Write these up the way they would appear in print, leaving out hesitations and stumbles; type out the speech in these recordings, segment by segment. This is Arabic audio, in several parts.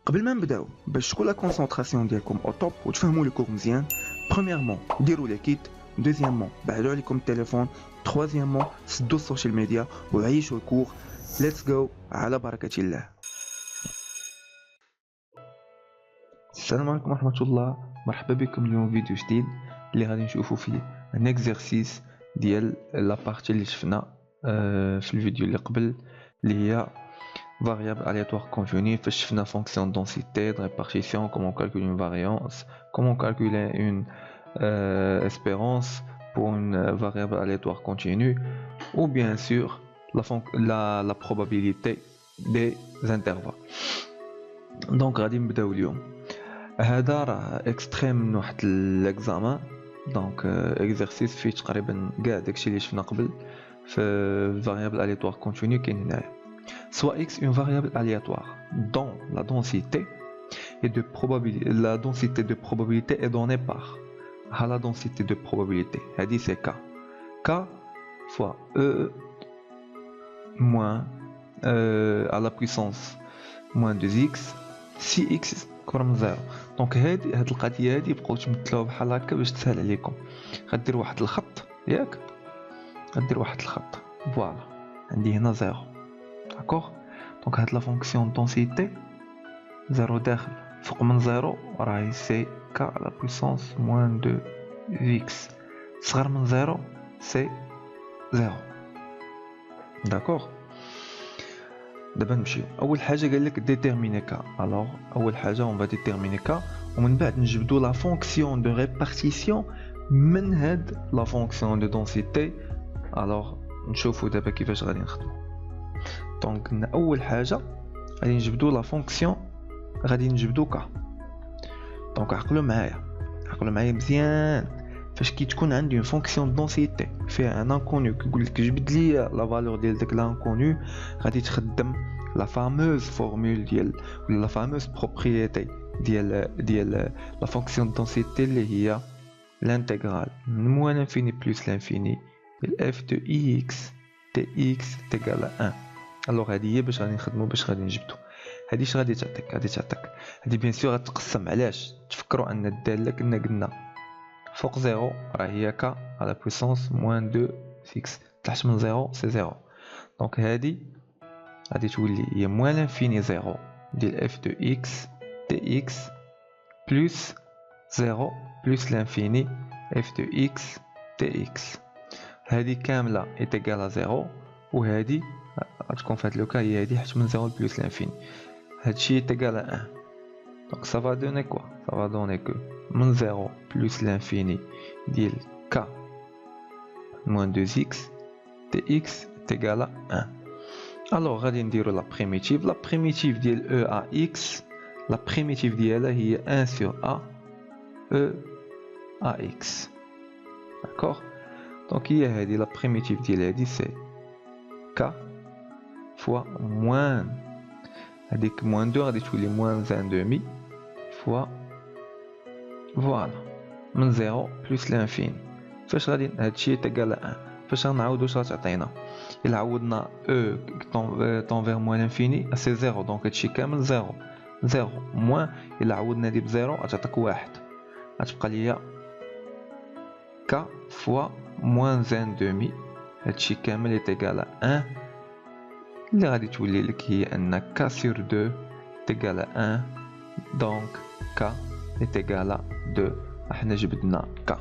قبل ما نبداو باش تكون لا كونسونطراسيون ديالكم او توب وتفهموا لي كور مزيان. بريميرمون ديروا لي كيت، دوزيامون بعدوا عليكم التليفون، تروازيامون سدوا السوشيال ميديا وعيشوا الكور. ليتس جو على بركه الله. السلام عليكم ورحمه الله، مرحبا بكم اليوم فيديو جديد اللي غادي نشوفوا فيه ان اكزرسيس ديال لا بارتي اللي شفنا في الفيديو اللي قبل اللي هي variable aléatoire convenue. Faites une fonction de densité, de répartition, comment calculer une variance, comment calculer une espérance pour une variable aléatoire continue, ou bien sûr la probabilité des intervalles. Donc غادي نبداو اليوم. هذا راه اكستريم من واحد الاكزامان، دونك اكزرسيس فيه تقريبا كاع داكشي اللي شفنا قبل في variable aléatoire continue كاين هنايا. Soit x une variable aléatoire dont la densité de probabilité est donnée par la densité de probabilité. Elle dit c'est k. K fois e moins à la puissance moins 2x si x كبر 0. دونك هاد القضيه هادي بقاو تمثلوها بحال هكا باش تسهل عليكم. غدير واحد الخط ياك، غدير واحد الخط فوالا عندي هنا 0. D'accord. Donc هاد la fonction densité 0 داخل فوق من 0 راهي سي k à la puissance moins 2x. صغر من 0 سي 0. D'accord. دابا نمشيو. اول حاجه قال لك ديتيرميني k. alors اول حاجه on va déterminer k ومن بعد نجبدو la fonction de répartition من هاد la fonction de densité. alors نشوفو دابا كيفاش غادي نخدمو. دونك اول حاجه غادي نجبدو لا فونكسيون، غادي نجبدو ك. دونك عقلوا معايا مزيان. فاش كي تكون عندي اون فونكسيون دونسيتي فيها ان انكونيو كيقول لك جبد لي لا فالور ديال داك لانكونيو، غادي تخدم لا فاموز فورمول ديال ولا لا فاموز بروبريتي ديال لا فونكسيون دونسيتي اللي هي الانتغرال من موان انفيني بلس لانفيني اف دو اكس تي اكس تيغال 1. الوغ هادي هي باش غادي نخدمو باش غادي نجبدو. هادي اش غادي تعطيك؟ هادي بيان سور غتقسم. علاش؟ تفكروا ان الداله كنا قلنا فوق 0 راه هي ك على بويسونس موان 2 6 تحت من 0 سي 0. دونك هادي غادي تولي هي موان لانفيني 0 ديال اف دو اكس تي اكس بلس 0 بلس لانفيني اف دو اكس تي اكس. هادي كامله ايتيغال 0 وهادي غتكون في هاد لو كا هي هادي حيت من 0 بلس لانفيني. هادشي ايتيغال 1. دونك سا فا دوني كوا؟ سا فا دوني كو من 0 بلس لانفيني ديال ك موان 2 اكس تي اكس ايتيغال 1. الوغ غادي نديرو لا بريميتيف ديال او ا اكس. لا بريميتيف ديالها هي 1 سور ا او ا اكس. داكوغ. دونك هي هادي لا بريميتيف ديال هادي سي k fois moins هذيك moins 2 غادي تولي moins 1 demi fois فوالا من 0 بلس لانفيني. فاش غادي هادشي تيغال 1 فاش غنعاودو واش غتعطينا؟ الا عوضنا او طونفير موان لانفيني سي 0. دونك هادشي كامل 0 موان الا عوضنا دي بزيرو غتعطيك 1. غتبقى ليا k fois moins 1 demi. هادشي كامل يتيغال 1 اللي غادي تولي لك هي ان k sur 2 تيغال 1. دونك k يتيغال 2. احنا جبدنا k.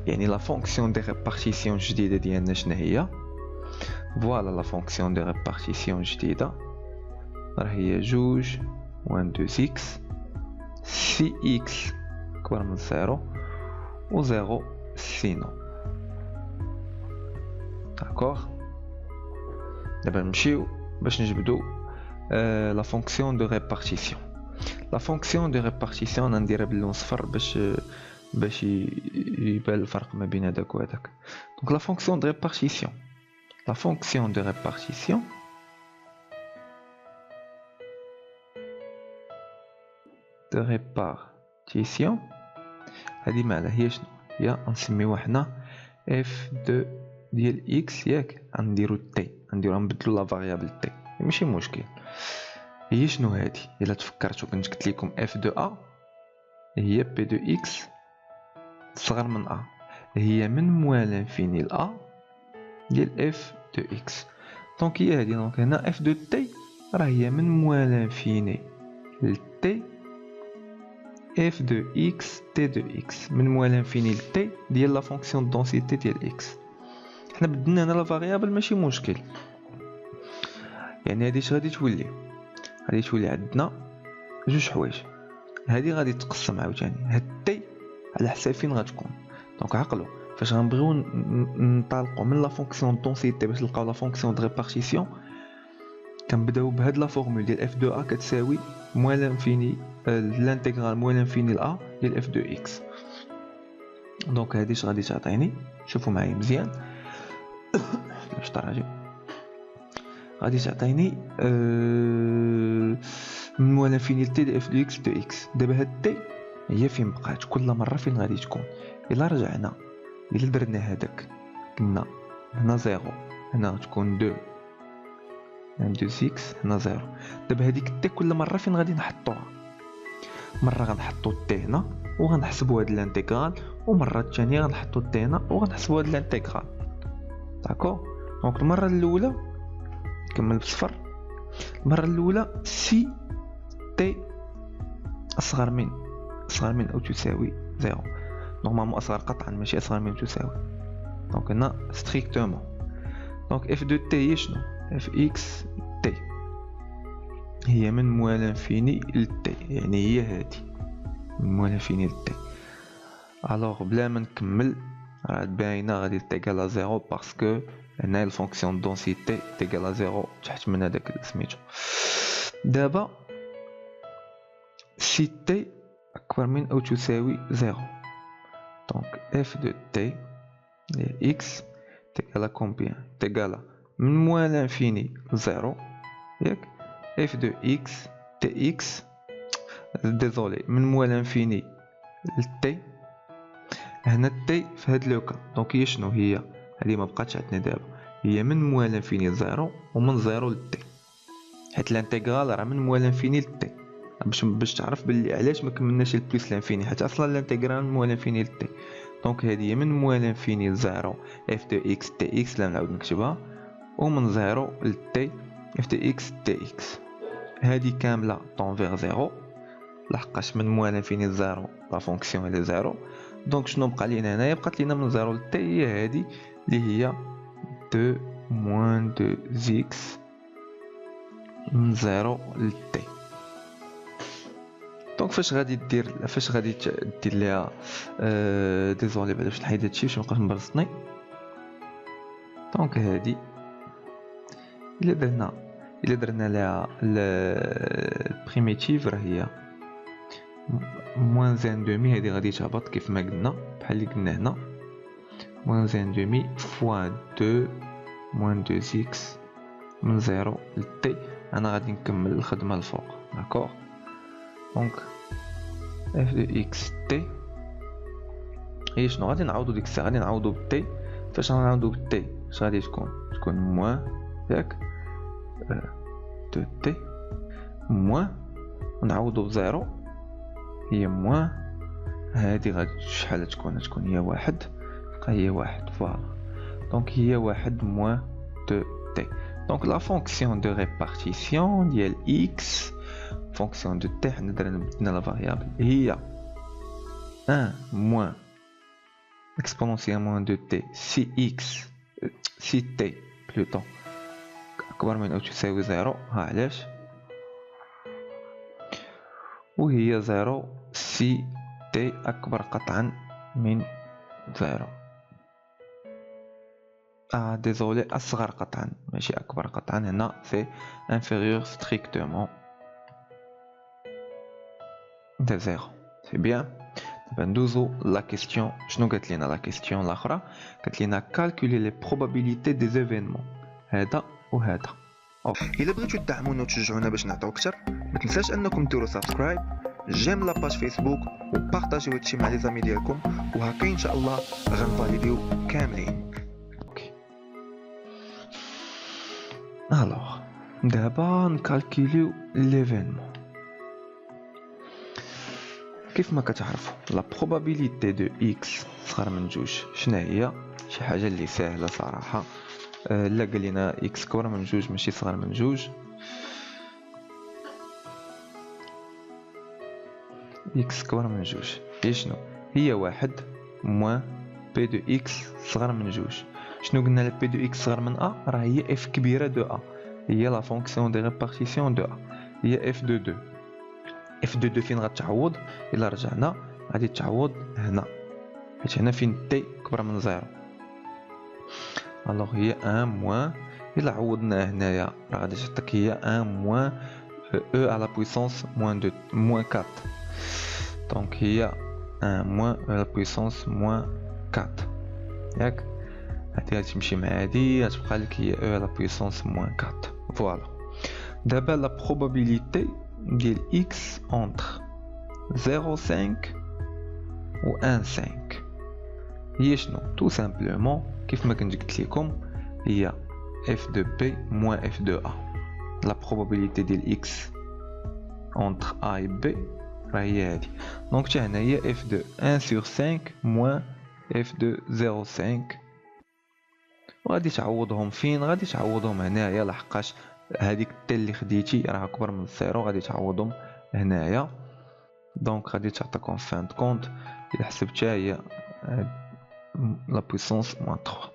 يعني لا فونكسيون دي ريبارتيسيون جديده ديالنا شنو هي؟ فوالا لا فونكسيون دي ريبارتيسيون جديده راه هي 2 موان 2 6 سي اكس كبر من 0 و 0 سينو. داكوغ. دابا نمشيو باش نجبدو لا فونكسيون دو ريبارتيسيون. لا فونكسيون دو ريبارتيسيون نديرها باللون صفر باش يبان الفرق ما بين هذاك وهذاك. دونك لا فونكسيون دو ريبارتيسيون هذه معناها هي شنو؟ هي نسميوها حنا اف دو ديال اكس ياك. غنديرو تي، غنبدلو لا فاريابل تي ماشي مشكل. هي شنو هادي؟ الا تفكرتوا كنت قلت لكم اف دو ا هي بي دو اكس صغر من ا، هي من موال انفيني ل ا ديال اف دو اكس. دونك هي هادي. دونك هنا اف دو تي راه هي من موال انفيني ل تي اف دو اكس تي دو اكس، من موال انفيني ل تي ديال لا فونكسيون دونسيتي ديال اكس. حنا بدلنا هنا لا فاريابل ماشي مشكل، يعني هادي اش غادي تولي؟ غادي تولي عندنا جوج حوايج. هادي غادي تقسم عاوتاني، هاد تي على حساب فين غتكون. دونك عقلوا فاش غنبغيو ننطلقوا من لا فونكسيون دونسيتي باش نلقاو لا فونكسيون دو ريبارتيسيون، كنبداو بهاد لا فورمول ديال اف دو ا كتساوي موال انفيني لانتيغرال موال انفيني ل ا ديال اف دو اكس. دونك هادي اش غادي تعطيني؟ شوفوا معايا مزيان باش تراجع. غادي تعطيني من موال انفيني ل تي دي اف دو اكس دو اكس. دابا هاد تي هي فين بقات كل مره فين غادي تكون. الا رجعنا الا درنا هذاك قلنا هنا زيرو، هنا تكون دو، هنا دو سيكس، هنا زيرو. دابا هذيك تي كل مره فين غادي نحطوها؟ مره غنحطو تي هنا وغنحسبوا هاد الانتيغرال، ومره الثانيه غنحطو تي هنا وغنحسبوا هاد الانتيغرال. داكور. دونك المره الاولى كمل بصفر. المره الاولى سي تي اصغر من او تساوي زيرو. نورمالمون اصغر قطعا ماشي اصغر من او تساوي. دونك هنا ستريكتومون. دونك اف دو تي هي شنو؟ اف اكس تي هي من موال انفيني ل تي، يعني هي هادي من موال انفيني ل تي. الوغ بلا ما نكمل راه باينه غادي تيكال زيرو باسكو هنا الفونكسيون دونسيتي تيكال زيرو تحت من هذاك سميتو. دابا سي تي اكبر من او تساوي زيرو، دونك اف دو تي هي اكس تيكالا كومبيان؟ تيكالا من موال انفيني زيرو ياك اف دو اكس تي اكس ديزولي من موال انفيني ل تي. هنا تي في هاد لوكا دونك هي شنو؟ هي هادي ما بقاتش عندنا دابا، هي من موال انفيني زيرو ومن زيرو ل تي، حيت الانتيغرال راه من موال انفيني ل تي. باش تعرف بلي علاش ما كملناش البلس لانفيني، حيت اصلا الانتيغرال من موال انفيني ل تي. دونك هذه من موال انفيني ل زيرو اف دو اكس تي اكس، لا نعاود نكتبها، ومن زيرو ل تي اف دو اكس تي اكس. هذه كامله طون فيغ زيرو لحقاش من موال انفيني ل زيرو لا فونكسيون هي زيرو. دونك شنو بقى لينا هنايا؟ بقات لينا من زيرو ل تي هي هذه اللي هي دو موان دو زيكس من زيرو ل تي. دونك فاش غادي دير ليها ديزولي بعدا باش نحيد هادشي باش مابقاش مبرصني. دونك هادي الا درنا لها البريميتيف راه هي موان زان دومي. هادي غادي تهبط كيف ما قلنا بحال اللي قلنا هنا، موان زان دومي فوا دو موان دو زيكس من زيرو ل تي. انا غادي نكمل الخدمه الفوق. داكوغ. دونك اف دو اكس تي هي شنو؟ غادي نعوضو ديك الساعه، غادي نعوضو بالتي. فاش غنعوضو بالتي اش غادي تكون موان ياك دو تي موان، ونعوضو بزيرو هي موان. هادي غادي شحال تكون هي واحد، بقى هي واحد. فوالا. دونك هي واحد موان دو تي. دونك لا فونكسيون دو ريبارتيسيون ديال اكس فونكسيون دو تي حنا بدلنا لا فاريابل هي 1 موان اكسبونونسيال دو تي سي اكس سي تي بلوتو اكبر من او تساوي زيرو. ها علاش؟ وهي زيرو سي تي اكبر قطعا من زيرو. ديزولي اصغر قطعا ماشي اكبر قطعا، هنا سي انفيريور ستريكتومون de 0. C'est bien. دابا ندوزو لا كيستيون. شنو قالت لينا لا كيستيون الاخرى؟ قالت لينا كالكولي لي بروبابيليتي دي زيفينمون هذا وهذا. الا بغيتو تدعمونا وتشجعونا باش نعطيو اكثر، ما تنساش انكم ديروا سبسكرايب، جيم لاباج فيسبوك، وبارطاجيو هادشي مع لي زامي ديالكم، وهكا ان شاء الله غنفاليديو كاملين. اوكي. الوغ دابا نكالكوليو ليفينمون. كيف ما كتعرفوا لا بروبابيليتي دو اكس صغر من جوج شنو هي؟ شي حاجه اللي ساهله صراحه. لا قال لنا اكس كبر من جوج ماشي صغر من جوج، اكس كبر من جوج هي شنو؟ هي واحد موان بي دو اكس صغر من جوج. شنو قلنا؟ لا بي دو اكس صغر من ا راه هي اف كبيره دو ا، هي لا فونكسيون دي ريبارتيسيون دو ا، هي اف دو دو. اف دو دو فين غتعوض؟ الا رجعنا غادي تعوض هنا، حيت هنا فين تي كبر من زيرو. الوغ هي ان موان، الا عوضنا هنايا راه غادي تعطيك هي ان موان او على بويسونس موان دو موان 4. دونك هي ان موان او على بويسونس موان 4 ياك. هادي غتمشي مع هادي غتبقى لك هي او على بويسونس موان 4. فوالا. دابا لا بروبابيليتي ديال اكس انتر 0.5 و 1.5 هي شنو؟ تو سامبلومون كيف ما كنت قلت لكم هي اف دو بي موان اف دو ا. لا بروبابيليتي ديال اكس انتر ا و بي راه هي هادي. دونك حتى هنا هي اف دو 1/5 موان اف دو 0.5. وغادي تعوضهم فين؟ غادي تعوضهم هنايا، لحقاش هذيك تي اللي خديتي راه اكبر من الزيرو، غادي تعوضهم هنايا. دونك غادي تعطيكم فان دو كونت الا حسبتها هي لا بويسونس موان 3.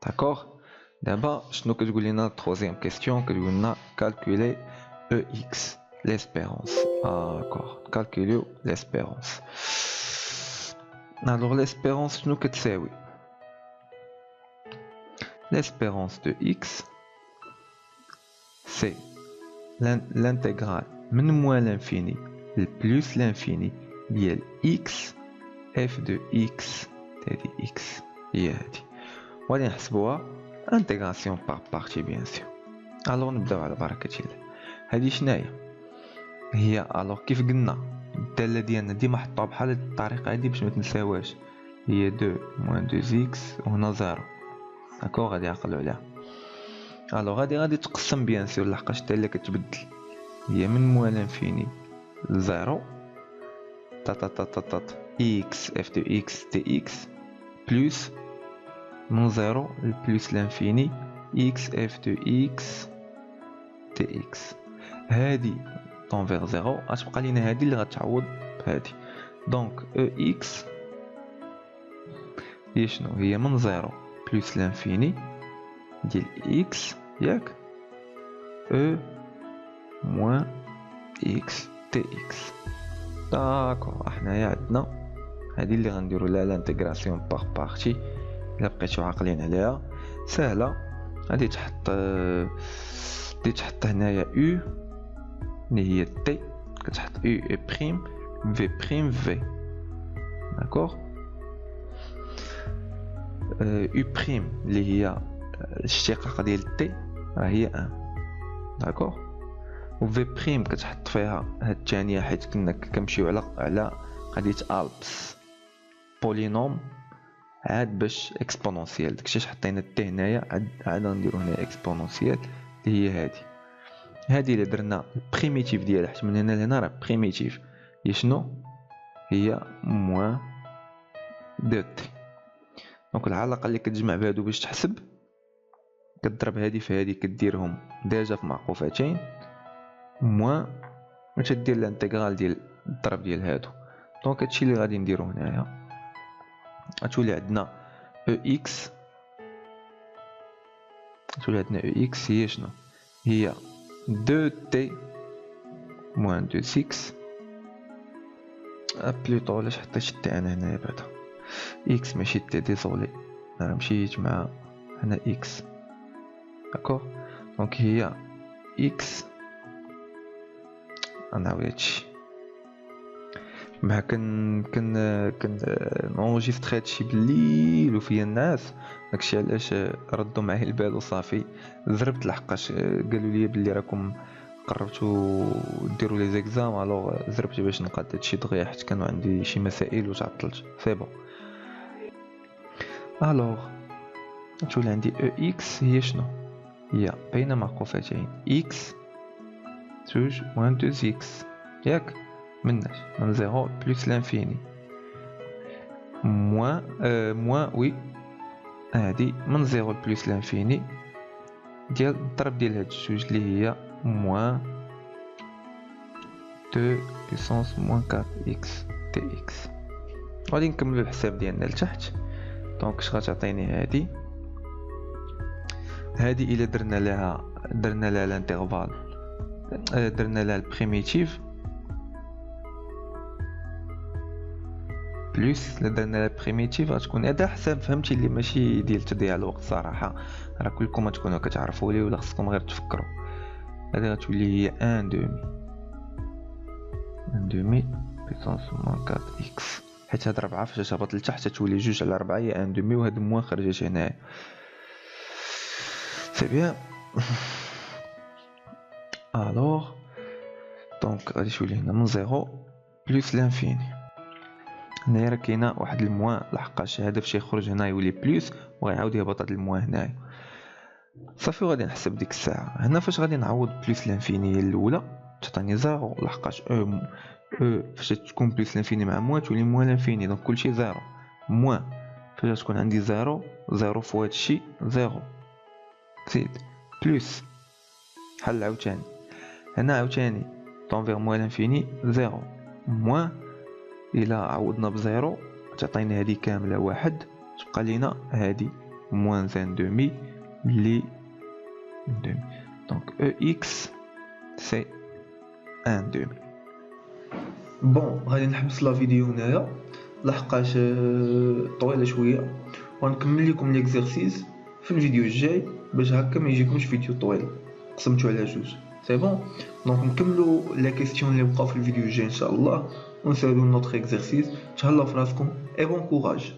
داكوغ. دابا شنو كتقول لنا التروزيام كيستيون؟ كتقول لنا كالكولي او اكس ليسبيرونس. داكوغ كالكوليو ليسبيرونس. الوغ ليسبيرونس شنو كتساوي؟ l'espérance de x c'est l'intégrale من moins l'infini plus l'infini ديال x f de x تادي x هي هادي. وغادي نحسبوها intégration par partie bien sûr. الوغ نبداو على بركة الله. هادي شناهي؟ هي الوغ كيف قلنا الدالة ديالنا ديما حطوها بحال هاد الطريقة هادي باش متنساوهاش، هي 2 moins 2x وهنا 0. داكوغ غادي نعقلو عليها. الوغ غادي تقسم بيان سور لحقاش حتى اللي كتبدل هي من موان لانفيني لزيرو تات اكس اف دو اكس تي اكس بلس من زيرو لبلس لانفيني اكس اف دو اكس تي اكس. هادي طونفيغ زيرو غتبقى لينا هادي اللي غتعوض بهادي. دونك او اكس هي شنو؟ هي من زيرو بلس لانفيني ديال اكس ياك او موان اكس تي اكس. داكوغ حنايا عندنا هادي اللي غنديرو لها لانتيغراسيون باغ بارتي. الا بقيتو عاقلين عليها سهله. غادي تحط هنايا او اللي هي تي، كتحط او اي بريم في بريم في. داكوغ او بريم اللي هي الاشتقاق ديال تي راه هي 1. داكوغ. و في بريم كتحط فيها هاد الثانيه حيت كنا كنمشيو على قضيه البس بولينوم عاد باش اكسبونونسيال. داكشي حطينا تي هنايا عاد نديرو هنا اكسبونونسيال اللي هي هادي اللي درنا البريميتيف ديالها حيت من هنا لهنا راه بريميتيف هي شنو؟ هي موان دو تي. دونك العلاقه اللي كتجمع بهادو باش تحسب كتضرب هادي في هادي كديرهم ديجا في معقوفتين موان وتدير الانتغرال ديال الضرب ديال هادو. دونك هادشي اللي غادي نديرو هنايا. غتولي عندنا او اكس هي شنو؟ هي 2t موان 2x بلوطو. علاش حطيت تي انا هنايا بعدا اكس ماشي تي؟ ديزولي انا مشيت مع هنا اكس. داكوغ. دونك هي اكس نعاود هادشي مع كن نونجستري هادشي بالليل وفيا الناس. داكشي علاش ردوا معايا البال وصافي زربت لحقاش قالوا لي بلي راكم قربتوا ديروا لي زيكزام. الوغ زربت باش نقاد هادشي دغيا حيت كانوا عندي شي مسائل وتعطلت. سي بون. الوغ تولي عندي او اكس هي شنو؟ هي بين معقوفتين x جوج موان 2x ياك مناش من 0 بلس لانفيني موان وي هادي من 0 بلس لانفيني ديال الضرب ديال هاد الجوج اللي هي موان 2 بيسونس موان 4x dx. غادي نكملو الحساب ديالنا لتحت. دونك اش غتعطيني هادي الا درنا لها الانترفال، درنا لها البريميتيف بلس الا درنا لها البريميتيف غتكون هذا حساب فهمتي اللي ماشي ديال تضييع الوقت صراحه، راه كلكم تكونوا كتعرفوا لي ولا خصكم غير تفكروا. هذه غتولي هي 1 دومي بيسونس موان 4x، حيت هاد 4 فاش هبط لتحت تولي 2 على 4 هي 1 دومي، وهاد موان خرجت هنايا. سي بيان. الوغ دونك غادي تولي هنا من 0 بلس لانفيني. هنايا راه كاينه واحد الموان لحقاش هذا فاش يخرج هنا يولي بلس وغيعاود يهبط هاد الموان هنايا. صافي وغادي نحسب ديك الساعه. هنا فاش غادي نعوض بلس لانفيني الاولى تعطيني 0 لحقاش فاش تكون بلس لانفيني مع موان تولي موان لانفيني، دونك كلشي 0 موان فاش تكون عندي 0 فوا هادشي 0 زيد بلس حل عاوتاني هنا عاوتاني طونفيغ موان لانفيني 0 موان الى عوضنا بزيرو تعطينا هادي كامله واحد، تبقى لينا هادي موان 1 دومي اللي دومي. دونك او اكس سي 1 دومي. بون غادي نحبس لا فيديو هنايا لحقاش طويله شويه، ونكمل لكم ليكزارسيس في الفيديو الجاي باش هكا ما يجيكمش فيديو طويل قسمتو على جوج. سي بون. دونك نكملوا لا كيسيون اللي بقاو في الفيديو الجاي ان شاء الله، ونسالو نوتر اكزارسيس. تهلاو في راسكم اي بون كوراج.